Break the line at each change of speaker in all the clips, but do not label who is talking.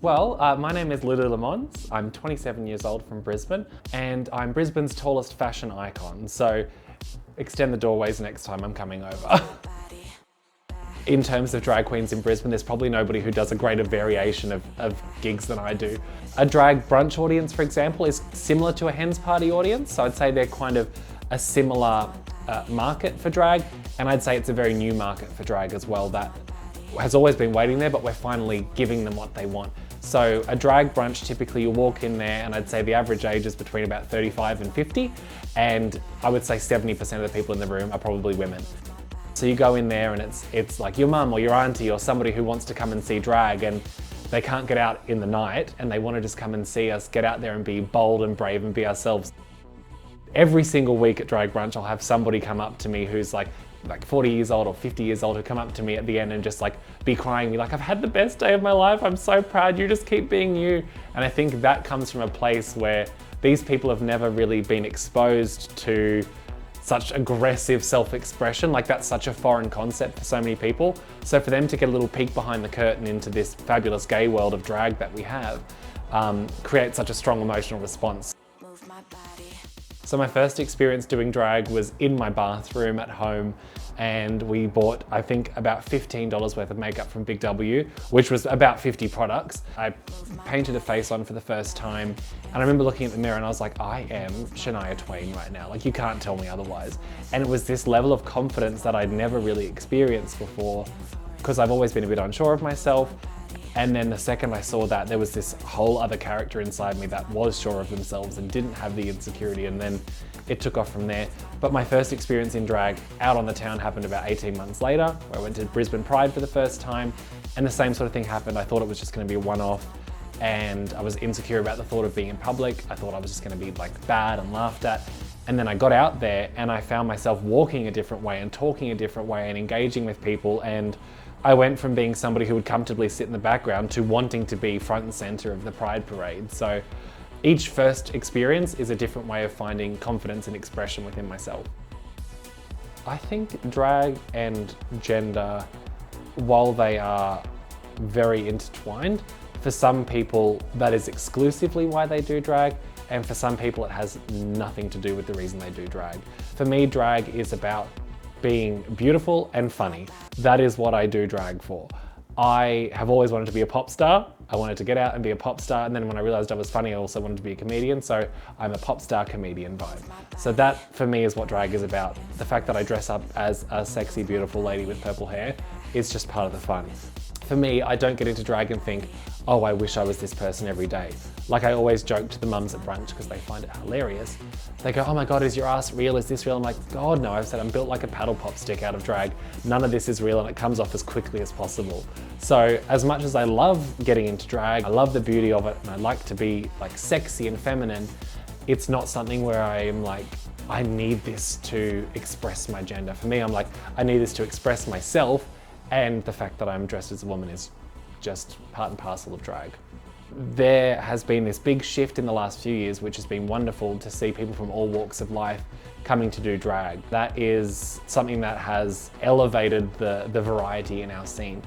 My name is Lulu LeMans. I'm 27 years old from Brisbane, and I'm Brisbane's tallest fashion icon, so extend the doorways next time I'm coming over. In terms of drag queens in Brisbane, there's probably nobody who does a greater variation of gigs than I do. A drag brunch audience, for example, is similar to a hen's party audience, so I'd say they're kind of a similar market for drag, and I'd say it's a very new market for drag as well that has always been waiting there, but we're finally giving them what they want. So a drag brunch, typically you walk in there and I'd say the average age is between about 35 and 50, and I would say 70% of the people in the room are probably women. So you go in there and it's like your mum or your auntie or somebody who wants to come and see drag, and they can't get out in the night and they want to just come and see us get out there and be bold and brave and be ourselves. Every single week at drag brunch, I'll have somebody come up to me who's like 40 years old or 50 years old, who come up to me at the end and just like be crying me like, I've had the best day of my life, I'm so proud, you just keep being you. And I think that comes from a place where these people have never really been exposed to such aggressive self-expression. Like, that's such a foreign concept for so many people. So for them to get a little peek behind the curtain into this fabulous gay world of drag that we have, creates such a strong emotional response. So my first experience doing drag was in my bathroom at home, and we bought, I think, about $15 worth of makeup from Big W, which was about 50 products. I painted a face on for the first time, and I remember looking at the mirror and I was like, I am Shania Twain right now. Like, you can't tell me otherwise. And it was this level of confidence that I'd never really experienced before, because I've always been a bit unsure of myself. And then the second I saw that, there was this whole other character inside me that was sure of themselves and didn't have the insecurity, and then it took off from there. But my first experience in drag out on the town happened about 18 months later, where I went to Brisbane Pride for the first time, and the same sort of thing happened. I thought it was just gonna be a one-off, and I was insecure about the thought of being in public. I thought I was just gonna be like bad and laughed at. And then I got out there and I found myself walking a different way and talking a different way and engaging with people, and I went from being somebody who would comfortably sit in the background to wanting to be front and center of the Pride Parade. So each first experience is a different way of finding confidence and expression within myself. I think drag and gender, while they are very intertwined, for some people that is exclusively why they do drag, and for some people it has nothing to do with the reason they do drag. For me, drag is about being beautiful and funny. That is what I do drag for. I have always wanted to be a pop star. I wanted to get out and be a pop star, and then when I realized I was funny, I also wanted to be a comedian, so I'm a pop star comedian vibe. So that, for me, is what drag is about. The fact that I dress up as a sexy, beautiful lady with purple hair is just part of the fun. For me, I don't get into drag and think, oh, I wish I was this person every day. Like, I always joke to the mums at brunch because they find it hilarious. They go, oh my God, is your ass real? Is this real? I'm like, God, no. I've said I'm built like a paddle pop stick out of drag. None of this is real, and it comes off as quickly as possible. So as much as I love getting into drag, I love the beauty of it, and I like to be like sexy and feminine, it's not something where I am like, I need this to express my gender. For me, I'm like, I need this to express myself, and the fact that I'm dressed as a woman is just part and parcel of drag. There has been this big shift in the last few years, which has been wonderful to see people from all walks of life coming to do drag. That is something that has elevated the variety in our scene.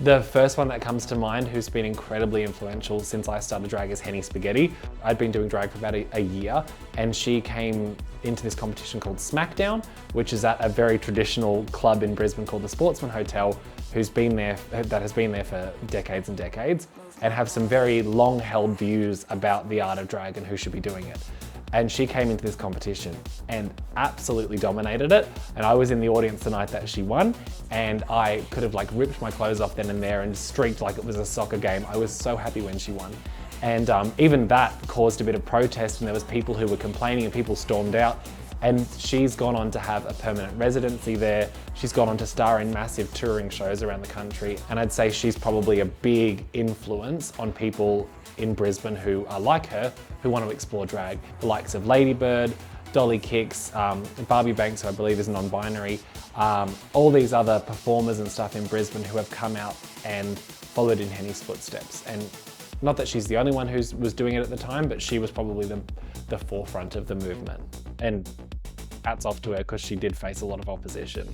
The first one that comes to mind who's been incredibly influential since I started drag is Henny Spaghetti. I'd been doing drag for about a year, and she came into this competition called Smackdown, which is at a very traditional club in Brisbane called the Sportsman Hotel, that has been there for decades and decades, and have some very long-held views about the art of drag and who should be doing it. And she came into this competition and absolutely dominated it. And I was in the audience the night that she won, and I could have like ripped my clothes off then and there and streaked like it was a soccer game. I was so happy when she won. And even that caused a bit of protest, and there was people who were complaining and people stormed out. And she's gone on to have a permanent residency there. She's gone on to star in massive touring shows around the country. And I'd say she's probably a big influence on people in Brisbane who are like her, who want to explore drag. The likes of Ladybird, Dolly Kicks, Barbie Banks, who I believe is non-binary, all these other performers and stuff in Brisbane who have come out and followed in Henny's footsteps. And not that she's the only one who was doing it at the time, but she was probably the forefront of the movement. And hats off to her, because she did face a lot of opposition.